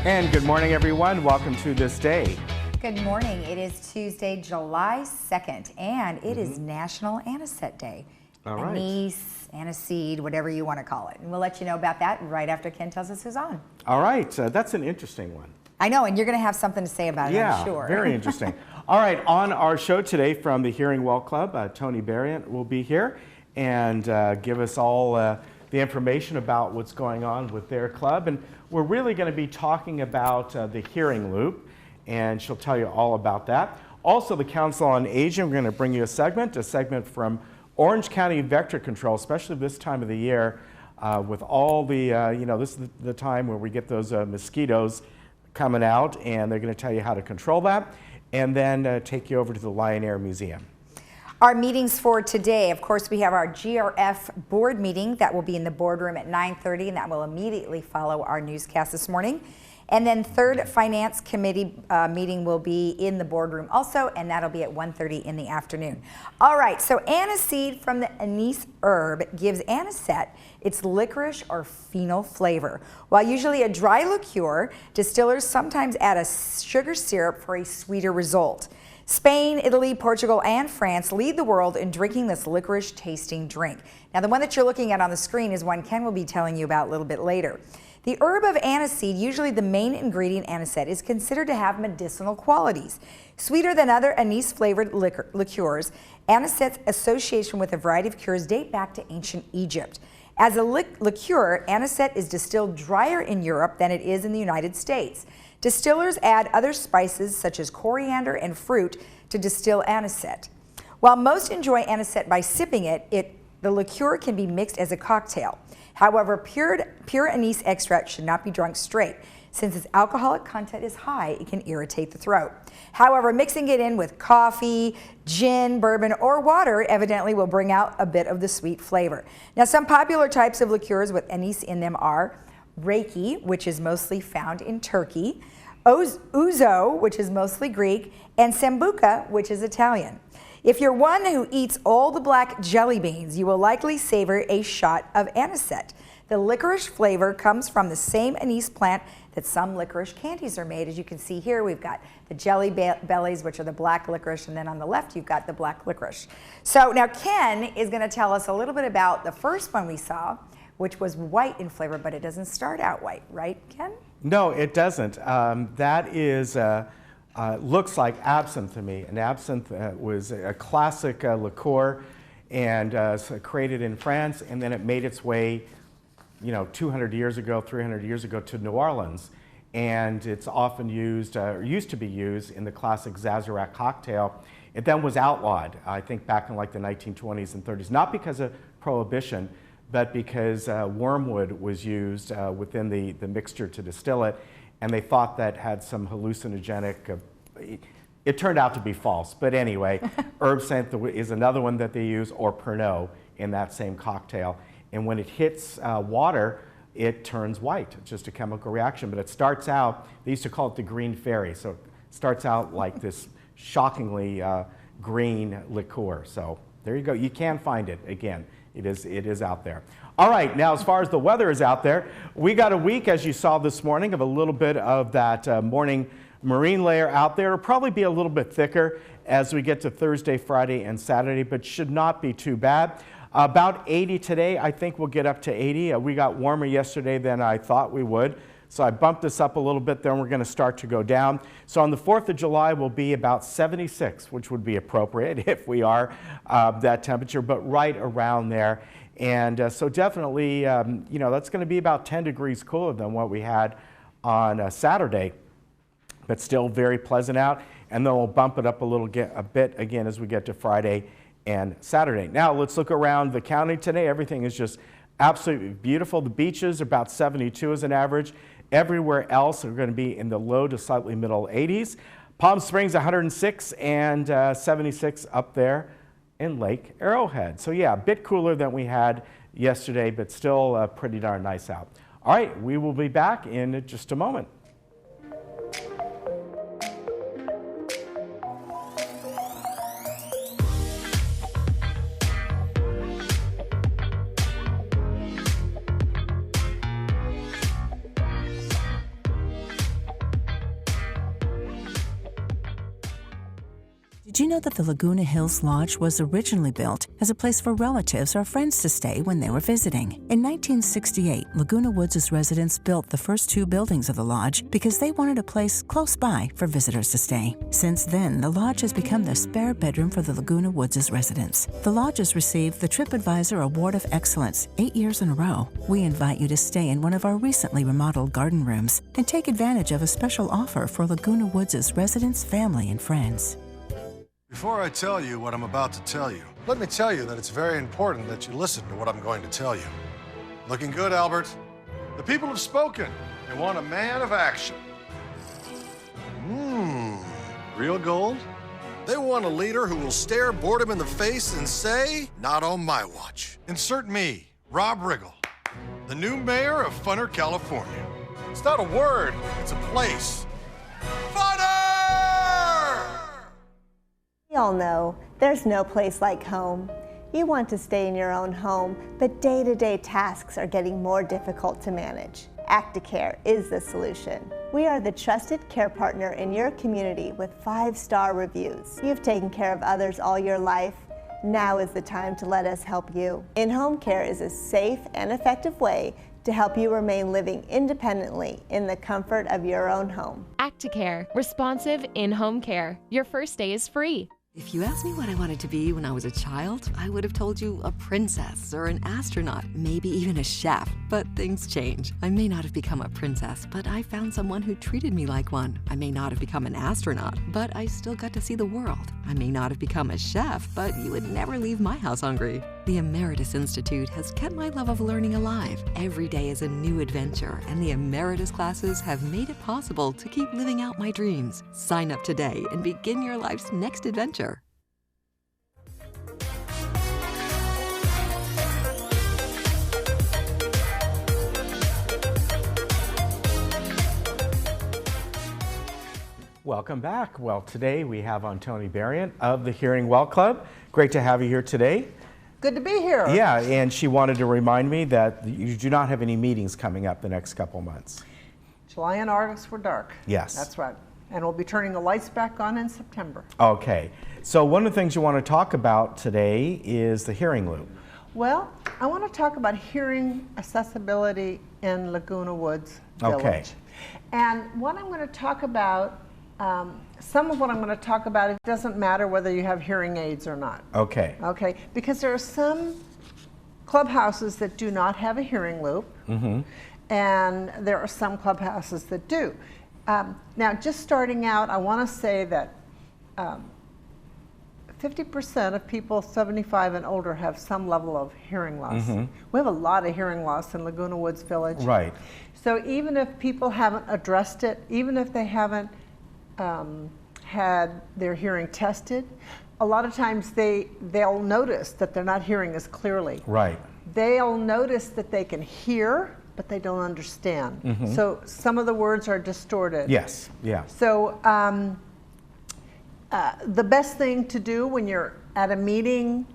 And good morning, everyone. Welcome to This Day. Good morning. It is Tuesday, July 2nd, and it is National Anisette Day. All right. Anise, aniseed, whatever you want to call it. And we'll let you know about that right after Ken tells us who's on. All right. That's an interesting one. I know, and you're going to have something to say about it, I'm sure. Yeah, very interesting. All right. On our show today from the Hearing Well Club, Tony Berrient will be here and give us all the information about what's going on with their club. And we're really going to be talking about the hearing loop, and she'll tell you all about that. Also, the Council on Aging, we're going to bring you a segment from Orange County Vector Control, especially this time of the year with all the, this is the time where we get those mosquitoes coming out, and they're going to tell you how to control that, and then take you over to the Lion Air Museum. Our meetings for today, of course, we have our GRF board meeting that will be in the boardroom at 9:30, and that will immediately follow our newscast this morning. And then third Finance Committee meeting will be in the boardroom also, and that'll be at 1:30 in the afternoon. All right, so aniseed from the anise herb gives anisette its licorice or phenol flavor. While usually a dry liqueur, distillers sometimes add a sugar syrup for a sweeter result. Spain, Italy, Portugal, and France lead the world in drinking this licorice tasting drink. Now, the one that you're looking at on the screen is one Ken will be telling you about a little bit later. The herb of aniseed, usually the main ingredient anisette, is considered to have medicinal qualities. Sweeter than other anise-flavored liqueurs, anisette's association with a variety of cures date back to ancient Egypt. As a liqueur, anisette is distilled drier in Europe than it is in the United States. Distillers add other spices such as coriander and fruit to distill anisette. While most enjoy anisette by sipping it, the liqueur can be mixed as a cocktail. However, pure anise extract should not be drunk straight. Since its alcoholic content is high, it can irritate the throat. However, mixing it in with coffee, gin, bourbon, or water evidently will bring out a bit of the sweet flavor. Now, some popular types of liqueurs with anise in them are Reiki, which is mostly found in Turkey, Ouzo, which is mostly Greek, and Sambuca, which is Italian. If you're one who eats all the black jelly beans, you will likely savor a shot of anisette. The licorice flavor comes from the same anise plant that some licorice candies are made. As you can see here, we've got the jelly bellies, which are the black licorice, and then on the left, you've got the black licorice. So now Ken is going to tell us a little bit about the first one we saw, which was white in flavor, but it doesn't start out white, right, Ken? No, it doesn't. That is, looks like absinthe to me. And absinthe was a classic liqueur and created in France, and then it made its way 200 years ago, 300 years ago to New Orleans. And it's often used, or used to be used, in the classic Sazerac cocktail. It then was outlawed, I think, back in like the 1920s and 30s, not because of prohibition, but because wormwood was used within the mixture to distill it, and they thought that had some hallucinogenic, it turned out to be false, but anyway, absinthe is another one that they use, or Pernod, in that same cocktail. And when it hits water, it turns white. It's just a chemical reaction, but it starts out, they used to call it the green fairy, so it starts out like this shockingly green liqueur. So there you go, you can find it again. It is out there. All right, now as far as the weather is out there, we got a week, as you saw this morning, of a little bit of that morning marine layer out there. It'll probably be a little bit thicker as we get to Thursday, Friday, and Saturday, but should not be too bad. About 80 today. I think we'll get up to 80. We got warmer yesterday than I thought we would. So I bumped this up a little bit, then we're going to start to go down. So on the 4th of July, we'll be about 76, which would be appropriate if we are that temperature, but right around there. And so definitely, that's going to be about 10 degrees cooler than what we had on Saturday, but still very pleasant out. And then we'll bump it up a bit again as we get to Friday and Saturday. Now let's look around the county today. Everything is just absolutely beautiful. The beaches are about 72 as an average. Everywhere else are going to be in the low to slightly middle 80s. Palm Springs 106 and 76 up there in Lake Arrowhead. So yeah, a bit cooler than we had yesterday, but still pretty darn nice out. All right, we will be back in just a moment. Did you know that the Laguna Hills Lodge was originally built as a place for relatives or friends to stay when they were visiting? In 1968, Laguna Woods' residents built the first 2 buildings of the lodge because they wanted a place close by for visitors to stay. Since then, the lodge has become the spare bedroom for the Laguna Woods' residents. The lodge has received the TripAdvisor Award of Excellence 8 years in a row. We invite you to stay in one of our recently remodeled garden rooms and take advantage of a special offer for Laguna Woods' residents, family, and friends. Before I tell you what I'm about to tell you, let me tell you that it's very important that you listen to what I'm going to tell you. Looking good, Albert. The people have spoken. They want a man of action. Real gold? They want a leader who will stare boredom in the face and say, not on my watch. Insert me, Rob Riggle, the new mayor of Funner, California. It's not a word, it's a place. Funner! We all know there's no place like home. You want to stay in your own home, but day-to-day tasks are getting more difficult to manage. Acticare is the solution. We are the trusted care partner in your community with 5-star reviews. You've taken care of others all your life. Now is the time to let us help you. In-home care is a safe and effective way to help you remain living independently in the comfort of your own home. Acticare, responsive in-home care. Your first day is free. If you asked me what I wanted to be when I was a child, I would have told you a princess or an astronaut, maybe even a chef. But things change. I may not have become a princess, but I found someone who treated me like one. I may not have become an astronaut, but I still got to see the world. I may not have become a chef, but you would never leave my house hungry. The Emeritus Institute has kept my love of learning alive. Every day is a new adventure, and the Emeritus classes have made it possible to keep living out my dreams. Sign up today and begin your life's next adventure. Welcome back. Well, today we have on Tony Berrien of the Hearing Well Club. Great to have you here today. Good to be here. Yeah, and she wanted to remind me that you do not have any meetings coming up the next couple months. July and August were dark. Yes. That's right. And we'll be turning the lights back on in September. Okay. So one of the things you want to talk about today is the hearing loop. Well, I want to talk about hearing accessibility in Laguna Woods Village. Okay. And what I'm going to talk about, some of what I'm going to talk about, it doesn't matter whether you have hearing aids or not. Okay. Okay, because there are some clubhouses that do not have a hearing loop, and there are some clubhouses that do. Now, just starting out, I want to say that 50% of people 75 and older have some level of hearing loss. We have a lot of hearing loss in Laguna Woods Village. Right. So even if people haven't addressed it, even if they haven't had their hearing tested, a lot of times they'll notice that they're not hearing as clearly. Right. They'll notice that they can hear, but they don't understand. So some of the words are distorted. Yes. Yeah. So the best thing to do when you're at a meeting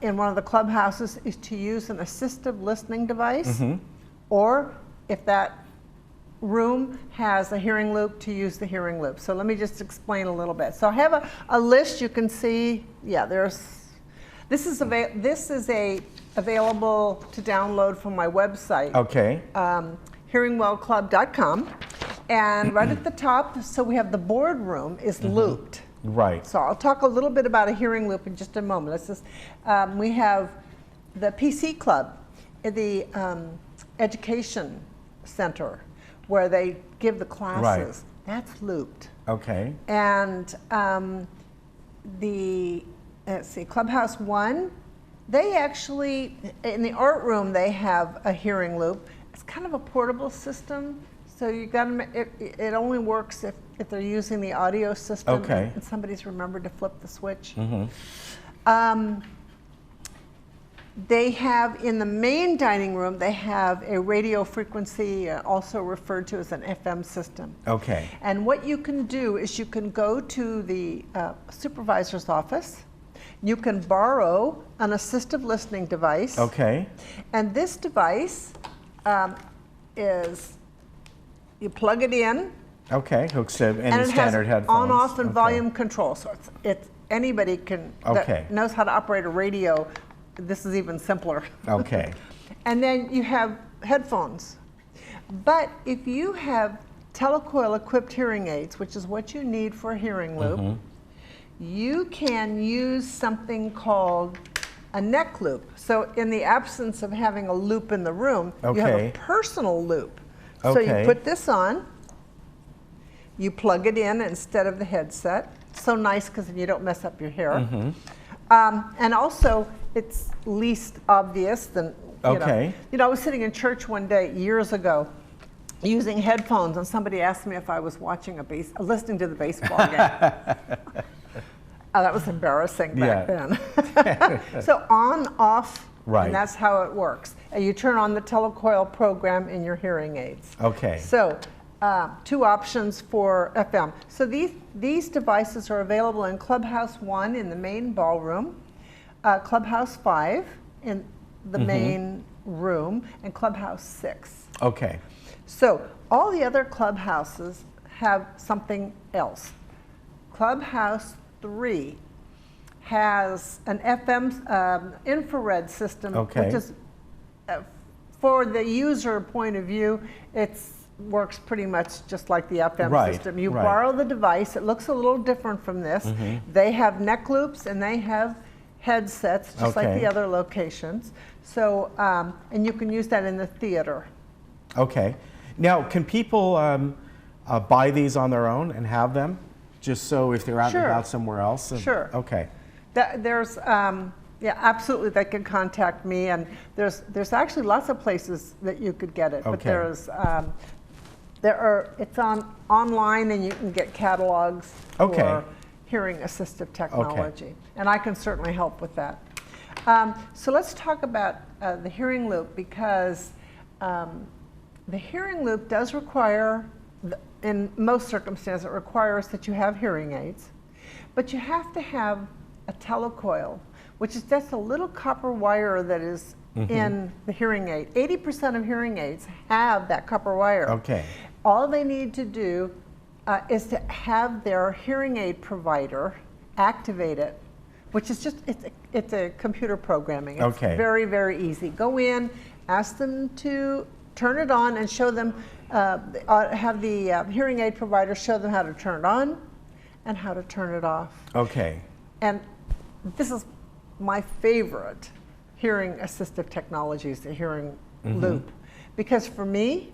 in one of the clubhouses is to use an assistive listening device, or if that room has a hearing loop, to use the hearing loop. So let me just explain a little bit. So I have a list you can see. Yeah, this is available to download from my website. Okay. hearingwellclub.com. And right at the top, so we have the boardroom is looped. Right. So I'll talk a little bit about a hearing loop in just a moment. Let's just, we have the PC Club, the education center where they give the classes. Right. That's looped. Okay. And let's see, Clubhouse 1, they actually, in the art room, they have a hearing loop. It's kind of a portable system, so you got to, it only works if they're using the audio system. Okay. And somebody's remembered to flip the switch. They have, in the main dining room, they have a radio frequency, also referred to as an FM system. Okay. And what you can do is you can go to the supervisor's office. You can borrow an assistive listening device. Okay. And this device is, you plug it in. Okay. Hooks to And any it standard has headphones. on-off and Okay. volume control. So anybody can Okay. that knows how to operate a radio, this is even simpler. Okay. And then you have headphones. But if you have telecoil equipped hearing aids, which is what you need for a hearing loop, you can use something called a neck loop. So in the absence of having a loop in the room, you have a personal loop. So you put this on, you plug it in instead of the headset. So nice because then you don't mess up your hair. And also it's least obvious than, you know, I was sitting in church one day years ago using headphones, and somebody asked me if I was watching listening to the baseball game. That was embarrassing back then. So on, off, and that's how it works. And you turn on the telecoil program in your hearing aids. Okay. So 2 options for FM. So these devices are available in Clubhouse 1 in the main ballroom, Clubhouse 5 in the main room, and Clubhouse 6. Okay. So all the other clubhouses have something else. Clubhouse 3 has an FM infrared system, which is, for the user point of view, it works pretty much just like the FM system. You borrow the device. It looks a little different from this. They have neck loops and they have headsets, just like the other locations. So, and you can use that in the theater. Okay. Now, can people buy these on their own and have them, just so if they're out and about somewhere else? Sure. Okay. There's, yeah, absolutely. They can contact me, and there's actually lots of places that you could get it. But there's, it's online, and you can get catalogs for hearing assistive technology, and I can certainly help with that. So let's talk about the hearing loop, because the hearing loop does require, in most circumstances, it requires that you have hearing aids, but you have to have a telecoil, which is just a little copper wire that is in the hearing aid. 80% of hearing aids have that copper wire. Okay. All they need to do is to have their hearing aid provider activate it, which is just, it's a computer programming. It's very, very easy. Go in, ask them to turn it on, and show them, have the hearing aid provider show them how to turn it on and how to turn it off. Okay. And this is my favorite hearing assistive technologies, the hearing loop. Because for me,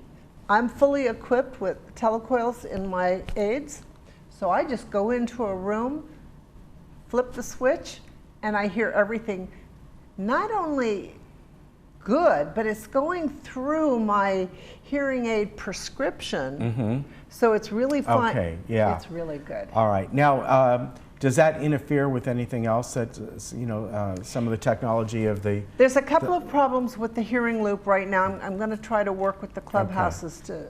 I'm fully equipped with telecoils in my aids. So I just go into a room, flip the switch, and I hear everything, not only good, but it's going through my hearing aid prescription. So it's really fun. Okay, yeah. It's really good. All right. Now, does that interfere with anything else that, you know, some of the technology of the... There's a couple of problems with the hearing loop right now. I'm going to try to work with the clubhouses to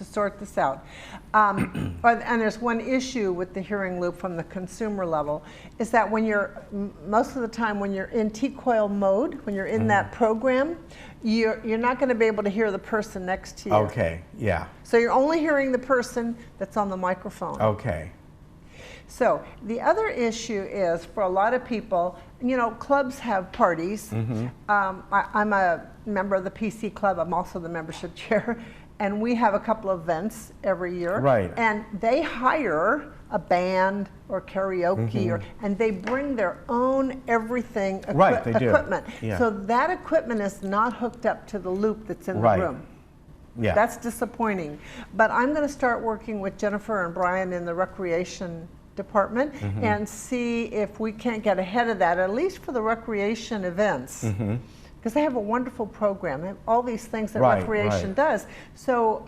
sort this out. And there's one issue with the hearing loop from the consumer level, is that when you're, most of the time when you're in T-coil mode, when you're in that program, you're not going to be able to hear the person next to you. Okay, yeah. So you're only hearing the person that's on the microphone. Okay. So the other issue is, for a lot of people, you know, clubs have parties. I'm a member of the PC Club. I'm also the membership chair. And we have a couple of events every year. Right. And they hire a band or karaoke, and they bring their own everything equipment. Yeah. So that equipment is not hooked up to the loop that's in the room. Yeah. That's disappointing. But I'm going to start working with Jennifer and Brian in the recreation department and see if we can't get ahead of that, at least for the recreation events. Because they have a wonderful program. They have all these things that recreation does. So,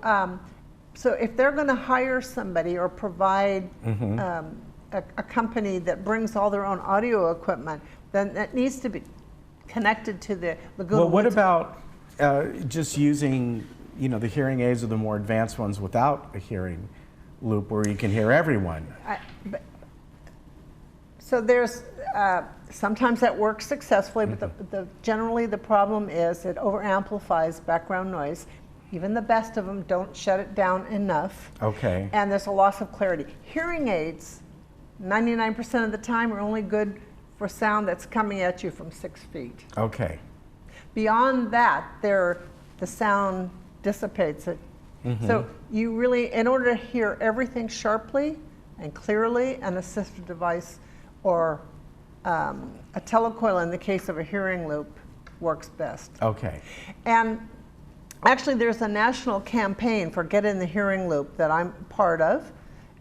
so if they're going to hire somebody or provide a company that brings all their own audio equipment, then that needs to be connected to the Laguna Woods. Well, what about just using, you know, the hearing aids or the more advanced ones without a hearing loop where you can hear everyone? So there's, sometimes that works successfully, but generally the problem is it over-amplifies background noise. Even the best of them don't shut it down enough. Okay. And there's a loss of clarity. Hearing aids 99% of the time are only good for sound that's coming at you from 6 feet. Okay. Beyond that, the sound dissipates it. So you really, in order to hear everything sharply and clearly, an assistive device or a telecoil in the case of a hearing loop works best. Okay. And actually there's a national campaign for Get in the Hearing Loop that I'm part of.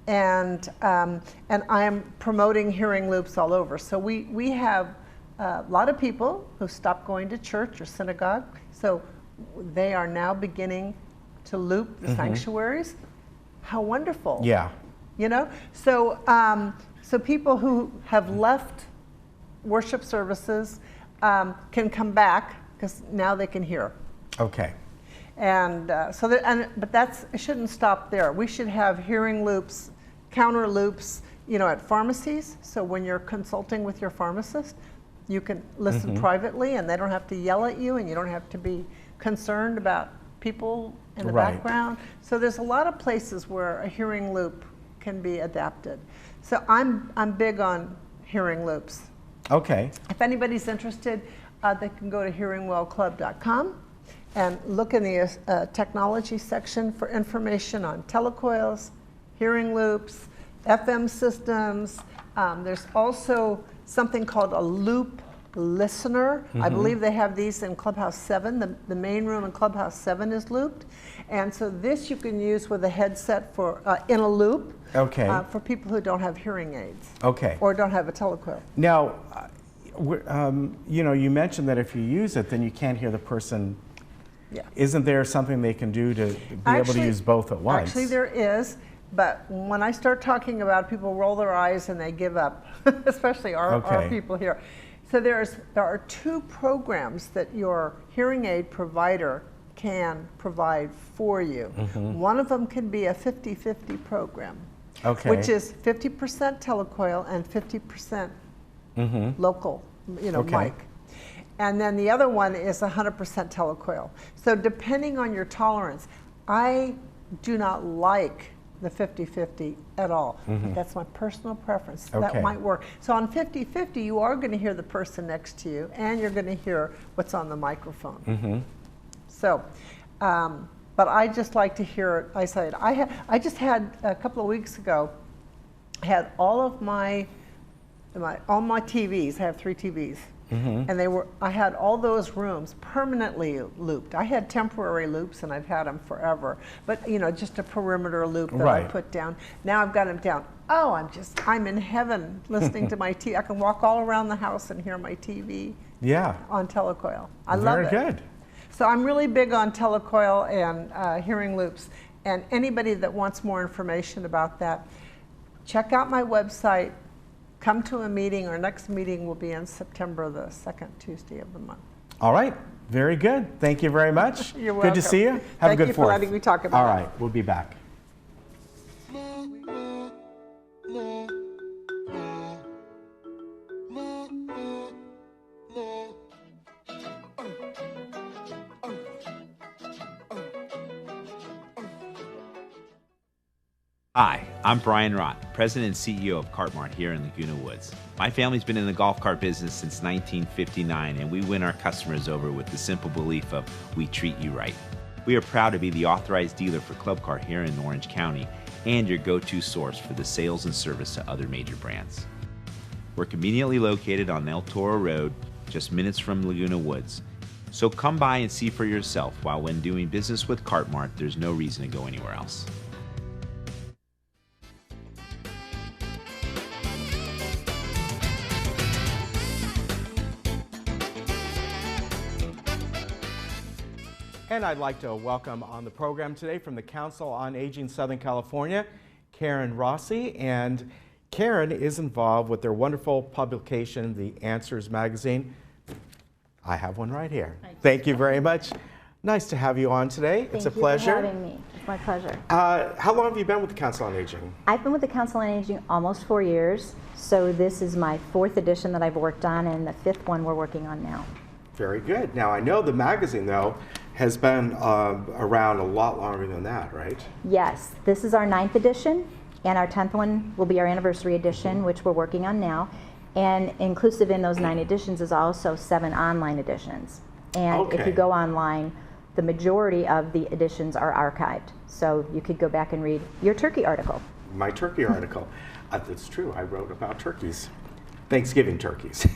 And I am promoting hearing loops all over. So we have a lot of people who stopped going to church or synagogue. So they are now beginning to loop the sanctuaries. How wonderful. Yeah. You know? So, so people who have left worship services can come back because now they can hear. Okay. And but it shouldn't stop there. We should have hearing loops, counter loops, you know, at pharmacies. So when you're consulting with your pharmacist, you can listen privately, and they don't have to yell at you, and you don't have to be concerned about people in the background. So there's a lot of places where a hearing loop can be adapted. So I'm big on hearing loops. Okay. If anybody's interested, they can go to hearingwellclub.com and look in the technology section for information on telecoils, hearing loops, FM systems. There's also something called a loop listener. I believe they have these in Clubhouse 7. The main room in Clubhouse 7 is looped. And so this you can use with a headset for in a loop for people who don't have hearing aids or don't have a telecoil. Now, you know, you mentioned that if you use it, then you can't hear the person. Yeah. Isn't there something they can do to be able to use both at once? Actually, there is. But when I start talking about it, people roll their eyes and they give up, especially our people here. So there are 2 programs that your hearing aid provider can provide for you. One of them can be a 50-50 program, which is 50% telecoil and 50% local, you know, mic. And then the other one is 100% telecoil. So depending on your tolerance, I do not like the 50-50 at all. That's my personal preference. That might work. So on 50-50, you are going to hear the person next to you, and you're going to hear what's on the microphone. So, but I just like to hear it isolated. I just had a couple of weeks ago, I had all of my TVs. I have 3 TVs. And I had all those rooms permanently looped. I had temporary loops, and I've had them forever. But you know, just a perimeter loop that I put down. Now I've got them down. Oh, I'm in heaven listening to my TV. I can walk all around the house and hear my TV. On telecoil. I love it. Very good. So I'm really big on telecoil and hearing loops. And anybody that wants more information about that, check out my website. Come to a meeting. Our next meeting will be on September the 2nd Tuesday of the month. All right. Very good. Thank you very much. You're welcome. Good to see you. Have a good 4th. Thank you for letting me talk about it. All right. We'll be back. Hi, I'm Brian Rott, President and CEO of Cartmart here in Laguna Woods. My family's been in the golf cart business since 1959, and we win our customers over with the simple belief of we treat you right. We are proud to be the authorized dealer for Club Cart here in Orange County and your go-to source for the sales and service to other major brands. We're conveniently located on El Toro Road, just minutes from Laguna Woods. So come by and see for yourself, while when doing business with Cartmart, there's no reason to go anywhere else. And I'd like to welcome on the program today from the Council on Aging Southern California, Karen Rossi. And Karen is involved with their wonderful publication, The Answers magazine. I have one right here. Thank you very much. Nice to have you on today. It's a pleasure. Thank you for having me. It's my pleasure. How long have you been with the Council on Aging? I've been with the Council on Aging almost 4 years. So this is my 4th edition that I've worked on, and the 5th one we're working on now. Very good. Now, I know the magazine, though, has been around a lot longer than that, right? Yes. This is our 9th edition. And our 10th one will be our anniversary edition, which we're working on now. And inclusive in those 9 editions is also 7 online editions. And if you go online, the majority of the editions are archived. So you could go back and read your turkey article. My turkey article. That's true. I wrote about turkeys. Thanksgiving turkeys.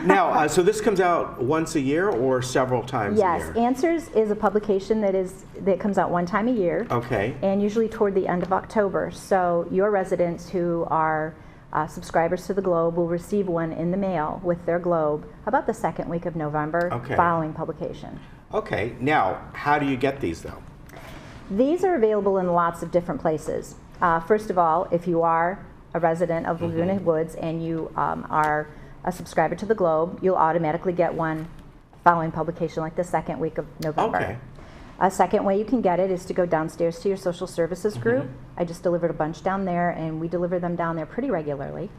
Now, so this comes out once a year or several times a year? Yes, Answers is a publication that comes out 1 time a year. Okay. And usually toward the end of October. So your residents who are subscribers to the Globe will receive one in the mail with their Globe about the 2nd week of November following publication. Okay. Now, how do you get these though? These are available in lots of different places. First of all, if you are a resident of Laguna Woods and you are a subscriber to the Globe, you'll automatically get one following publication, like the 2nd week of November. Okay. A second way you can get it is to go downstairs to your social services group. I just delivered a bunch down there, and we deliver them down there pretty regularly.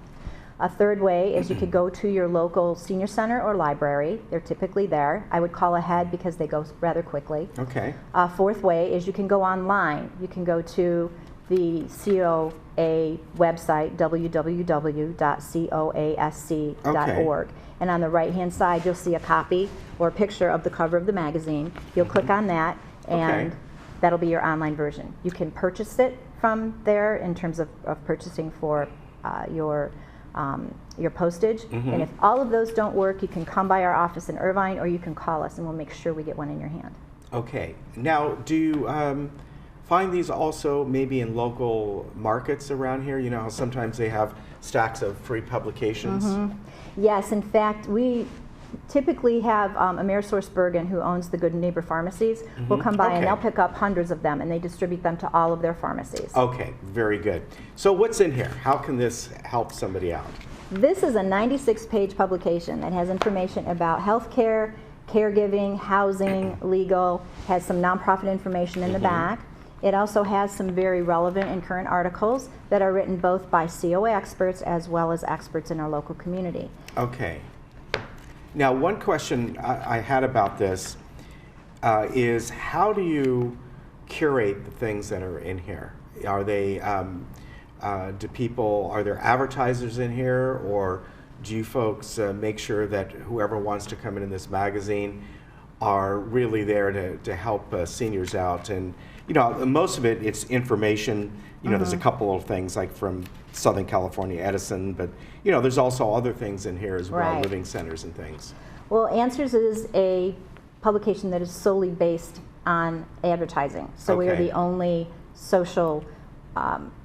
A third way is you could go to your local senior center or library. They're typically there. I would call ahead because they go rather quickly. Okay. Fourth way is you can go online. You can go to the COA website, www.coasc.org. And on the right-hand side, you'll see a copy or a picture of the cover of the magazine. You'll click on that, and that'll be your online version. You can purchase it from there in terms of purchasing for your postage. And if all of those don't work, you can come by our office in Irvine, or you can call us, and we'll make sure we get one in your hand. Okay. Now, do you find these also maybe in local markets around here? You know how sometimes they have stacks of free publications? Yes, in fact, we typically have Amerisource Bergen, who owns the Good Neighbor Pharmacies, will come by and they'll pick up hundreds of them, and they distribute them to all of their pharmacies. Okay, very good. So what's in here? How can this help somebody out? This is a 96-page publication that has information about healthcare, caregiving, housing, legal, has some nonprofit information in the back. It also has some very relevant and current articles that are written both by COA experts as well as experts in our local community. Okay. Now, one question I had about this is how do you curate the things that are in here? Are they, are there advertisers in here, or do you folks make sure that whoever wants to come in this magazine are really there to help seniors out? And you know, most of it's information. You know, there's a couple of things like from Southern California, Edison, but you know, there's also other things in here as well, living centers and things. Well, Answers is a publication that is solely based on advertising. So we are the only social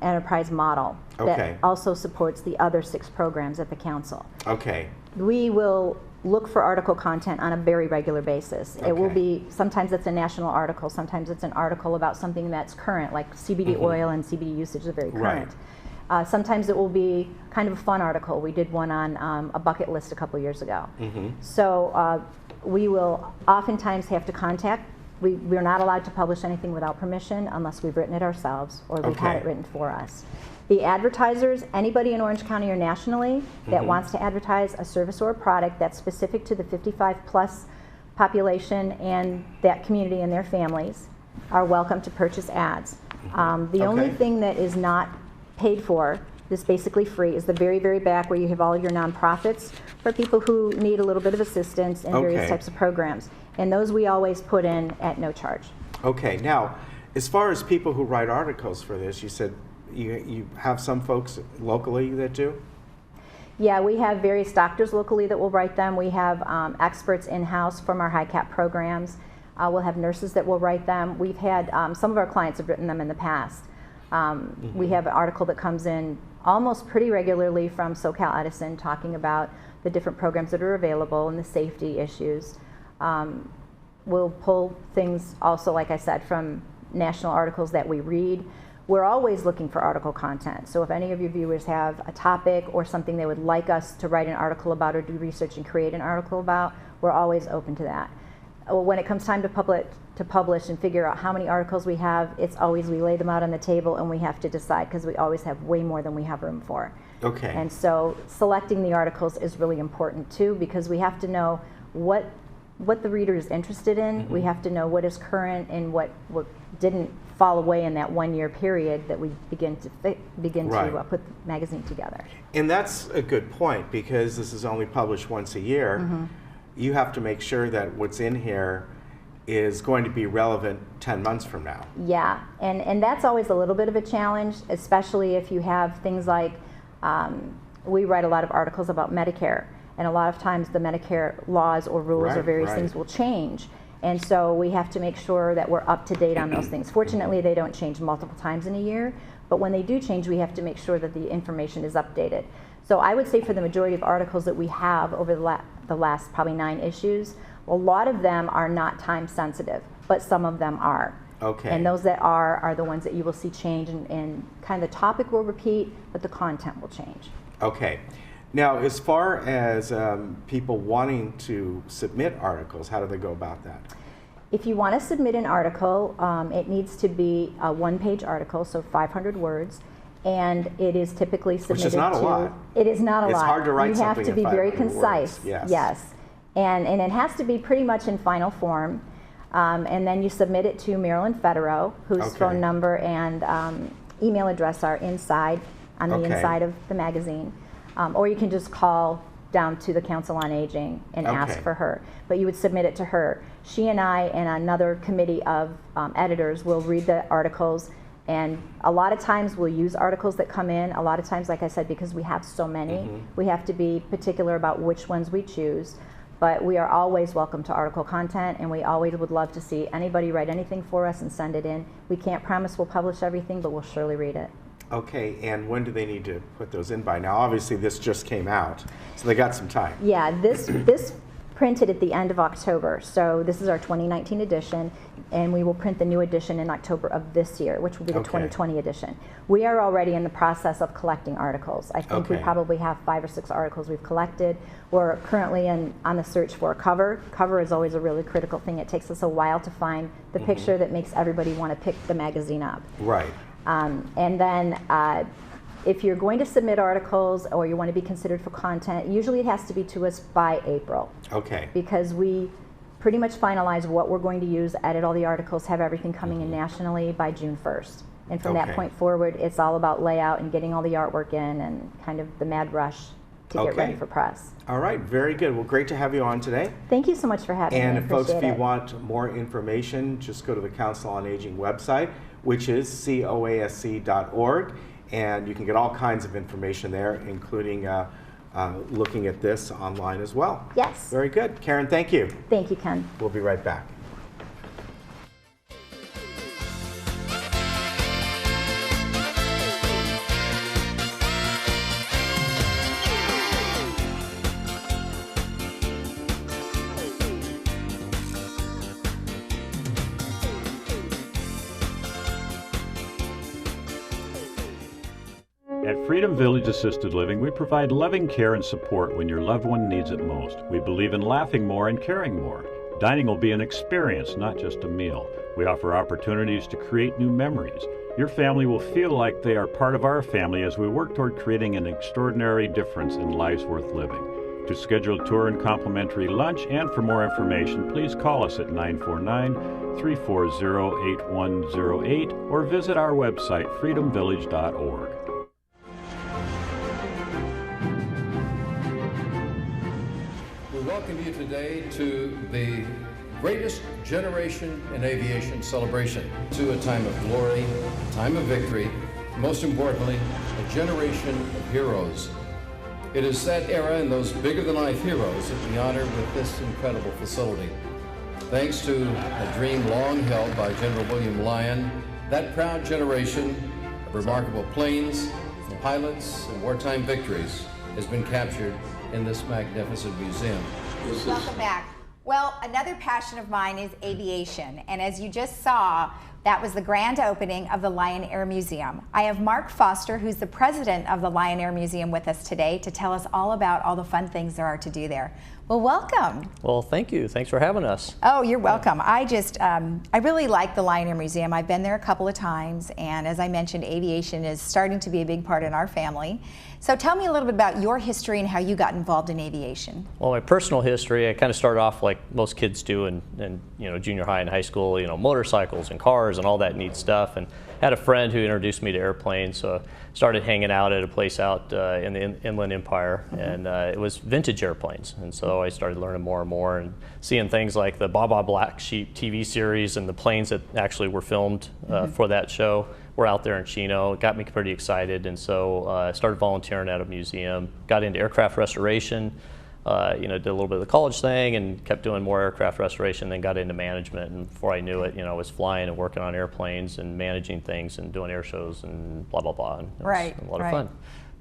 enterprise model that also supports the other 6 programs at the council. Okay. We will look for article content on a very regular basis. It will be, sometimes it's a national article, sometimes it's an article about something that's current, like CBD oil and CBD usage is very current. Sometimes it will be kind of a fun article. We did one on a bucket list a couple years ago. So we will oftentimes have to contact. We're not allowed to publish anything without permission unless we've written it ourselves or we've had it written for us. The advertisers, anybody in Orange County or nationally that wants to advertise a service or a product that's specific to the 55+ population and that community and their families, are welcome to purchase ads. The only thing that is not paid for, this basically free, is the very, very back where you have all of your nonprofits for people who need a little bit of assistance in various types of programs. And those we always put in at no charge. Okay, now, as far as people who write articles for this, you said you have some folks locally that do? Yeah, we have various doctors locally that will write them. We have experts in-house from our high-cap programs. We'll have nurses that will write them. We've had, some of our clients have written them in the past. We have an article that comes in almost pretty regularly from SoCal Edison talking about the different programs that are available and the safety issues. We'll pull things also, like I said, from national articles that we read. We're always looking for article content. So if any of your viewers have a topic or something they would like us to write an article about or do research and create an article about, we're always open to that. When it comes time to publish and figure out how many articles we have, it's always we lay them out on the table and we have to decide because we always have way more than we have room for. Okay. And so selecting the articles is really important too because we have to know what what the reader is interested in. We have to know what is current and what didn't fall away in that 1 year period that we begin to put the magazine together. And that's a good point, because this is only published once a year. You have to make sure that what's in here is going to be relevant 10 months from now. Yeah, and that's always a little bit of a challenge, especially if you have things like, we write a lot of articles about Medicare, and a lot of times the Medicare laws or rules or various things will change. And so we have to make sure that we're up to date on those things. Fortunately, they don't change multiple times in a year, but when they do change, we have to make sure that the information is updated. So I would say for the majority of articles that we have over the last probably 9 issues, a lot of them are not time sensitive, but some of them are. Okay. And those that are the ones that you will see change, and kind of the topic will repeat, but the content will change. Okay. Now, as far as people wanting to submit articles, how do they go about that? If you want to submit an article, it needs to be a 1-page article, so 500 words, and it is typically submitted Which is not a lot. It is not a lot. It's hard to write something in 500 words. You have to be very concise. Yes. And it has to be pretty much in final form. And then you submit it to Marilyn Federow, whose phone number and email address are inside, on the inside of the magazine. Or you can just call down to the Council on Aging and ask for her. But you would submit it to her. She and I and another committee of editors will read the articles, and a lot of times we'll use articles that come in. A lot of times, like I said, because we have so many, we have to be particular about which ones we choose. But we are always welcome to article content, and we always would love to see anybody write anything for us and send it in. We can't promise we'll publish everything, but we'll surely read it. Okay, and when do they need to put those in by? Now, obviously, this just came out, so they got some time. Yeah, this printed at the end of October, so this is our 2019 edition, and we will print the new edition in October of this year, which will be the 2020 edition. We are already in the process of collecting articles. I think we probably have 5 or 6 articles we've collected. We're currently on the search for a cover. Cover is always a really critical thing. It takes us a while to find the picture that makes everybody want to pick the magazine up. Right. And then if you're going to submit articles or you want to be considered for content, usually it has to be to us by April. Okay. Because we pretty much finalize what we're going to use, edit all the articles, have everything coming in nationally by June 1st. And from that point forward, it's all about layout and getting all the artwork in and kind of the mad rush to get ready for press. All right, very good. Well, great to have you on today. Thank you so much for having me. And folks, if you want more information, just go to the Council on Aging website, which is coasc.org, and you can get all kinds of information there, including looking at this online as well. Yes. Very good. Karen, thank you. Thank you, Ken. We'll be right back. At Freedom Village Assisted Living, we provide loving care and support when your loved one needs it most. We believe in laughing more and caring more. Dining will be an experience, not just a meal. We offer opportunities to create new memories. Your family will feel like they are part of our family as we work toward creating an extraordinary difference in lives worth living. To schedule a tour and complimentary lunch, and for more information, please call us at 949-340-8108 or visit our website, freedomvillage.org. We welcome you today to the greatest generation in aviation celebration, to a time of glory, a time of victory, most importantly, a generation of heroes. It is that era and those bigger-than-life heroes that we honor with this incredible facility. Thanks to a dream long held by General William Lyon, that proud generation of remarkable planes, pilots, and wartime victories has been captured in this magnificent museum. Welcome back. Well, another passion of mine is aviation, and as you just saw, that was the grand opening of the Lion Air Museum. I have Mark Foster, who's the president of the Lion Air Museum, with us today to tell us all about all the fun things there are to do there. Well, welcome. Well, thank you. Thanks for having us. Oh, you're welcome. I really like the Lion Air Museum. I've been there a couple of times, and as I mentioned, aviation is starting to be a big part in our family. So tell me a little bit about your history and how you got involved in aviation. Well, my personal history, I kind of started off like most kids do in junior high and high school, motorcycles and cars and all that neat stuff, and had a friend who introduced me to airplanes, so started hanging out at a place out in the Inland Empire, and it was vintage airplanes, and so I started learning more and more and seeing things like the Baba Black Sheep TV series and the planes that actually were filmed for that show were out there in Chino. It got me pretty excited, and so I started volunteering at a museum, got into aircraft restoration, did a little bit of the college thing and kept doing more aircraft restoration, then got into management, and before I knew it, I was flying and working on airplanes and managing things and doing air shows and blah, blah, blah. And it was a lot of fun.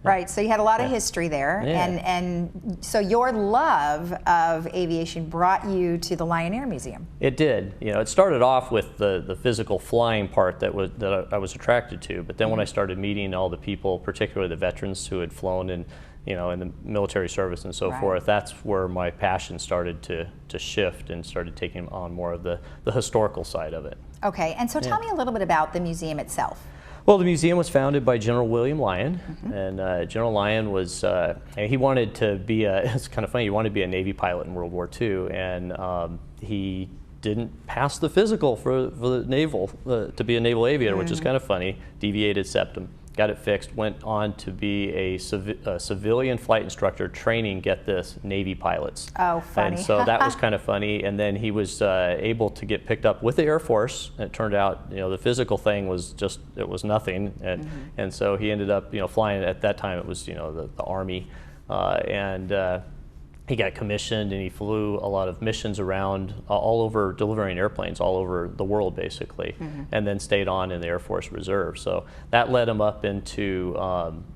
Right, so you had a lot of history there, and so your love of aviation brought you to the Lion Air Museum. It did. It started off with the physical flying part that I was attracted to, but then when I started meeting all the people, particularly the veterans who had flown in the military service and so forth, that's where my passion started to shift and started taking on more of the historical side of it. Okay, and so tell me a little bit about the museum itself. Well, the museum was founded by General William Lyon, and General Lyon was, he wanted to be it's kind of funny, he wanted to be a Navy pilot in World War II, and he didn't pass the physical for the naval, to be a naval aviator, which is kind of funny, deviated septum. Got it fixed, went on to be a civilian flight instructor training, get this, Navy pilots. Oh, funny. And so that was kind of funny. And then he was able to get picked up with the Air Force. And it turned out, the physical thing was just, it was nothing. And so he ended up, flying, at that time it was, the Army. He got commissioned and he flew a lot of missions around all over, delivering airplanes all over the world basically, and then stayed on in the Air Force Reserve. So that led him up into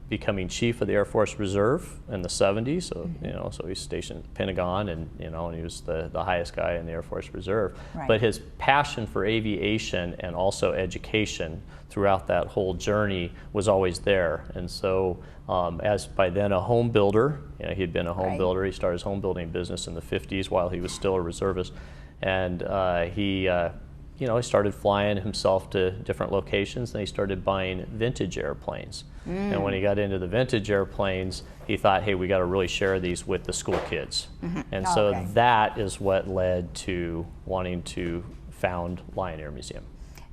becoming chief of the Air Force Reserve in the 70s. So so he's stationed at the Pentagon, and and he was the highest guy in the Air Force Reserve. But his passion for aviation and also education throughout that whole journey was always there. And so as by then a home builder, he had been a home builder. He started his home building business in the 50s while he was still a reservist, and he started flying himself to different locations, and he started buying vintage airplanes. And when he got into the vintage airplanes, he thought, hey, we got to really share these with the school kids. And so that is what led to wanting to found Lion Air Museum.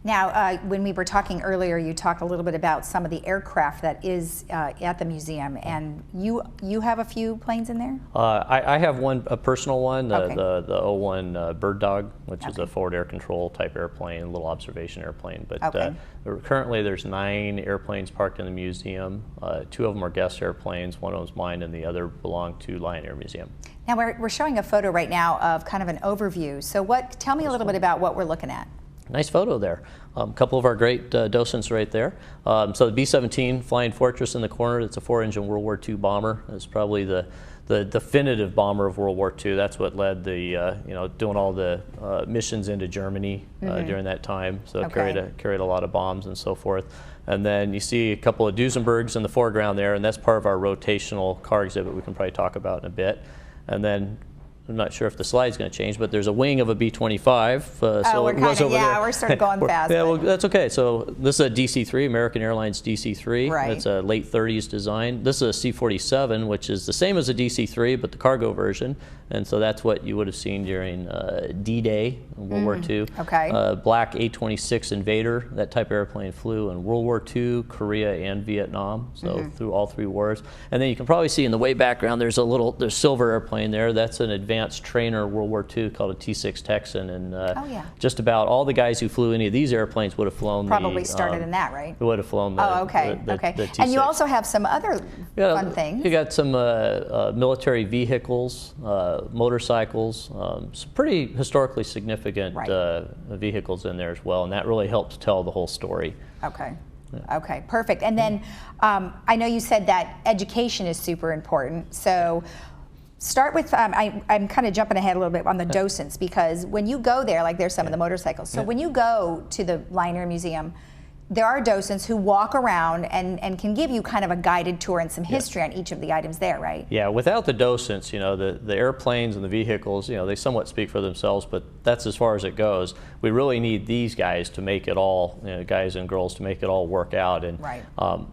Now, when we were talking earlier, you talked a little bit about some of the aircraft that is at the museum, and you have a few planes in there? I have one, a personal one, the 01 Bird Dog, which is a forward air control type airplane, a little observation airplane. But currently there's 9 airplanes parked in the museum. 2 of them are guest airplanes, one of them is mine, and the other belong to Lion Air Museum. Now, we're showing a photo right now of kind of an overview. So tell me a little bit about what we're looking at. Nice photo there. A couple of our great docents right there. So the B-17 Flying Fortress in the corner, it's a 4-engine World War II bomber. It's probably the definitive bomber of World War II. That's what led the, doing all the missions into Germany during that time. So carried a lot of bombs and so forth. And then you see a couple of Duesenbergs in the foreground there, and that's part of our rotational car exhibit we can probably talk about in a bit. And then I'm not sure if the slide's going to change, but there's a wing of a B-25. So we're kind of, we're sort of going fast. Yeah, well, that's okay. So this is a DC-3, American Airlines DC-3. Right. It's a late 30s design. This is a C-47, which is the same as a DC-3, but the cargo version. And so that's what you would have seen during D-Day in World War II. Black A-26 Invader, that type of airplane flew in World War II, Korea, and Vietnam. So through all 3 wars. And then you can probably see in the way background, there's silver airplane there. That's an advanced trainer World War II called a T-6 Texan. And just about all the guys who flew any of these airplanes would have flown probably started in that, right? Would have flown the, the T-6. And you also have some other fun things. You got some military vehicles, motorcycles, some pretty historically significant vehicles in there as well, and that really helps tell the whole story. Okay, perfect. And then I know you said that education is super important, so start with, I'm kind of jumping ahead a little bit on the docents, because when you go there, like there's some of the motorcycles, so when you go to the Lion Air Museum, there are docents who walk around and can give you kind of a guided tour and some history on each of the items there, right? Yeah, without the docents, you know, the airplanes and the vehicles, you know, they somewhat speak for themselves, but that's as far as it goes. We really need these guys to make it all, you know, guys and girls to make it all work out. And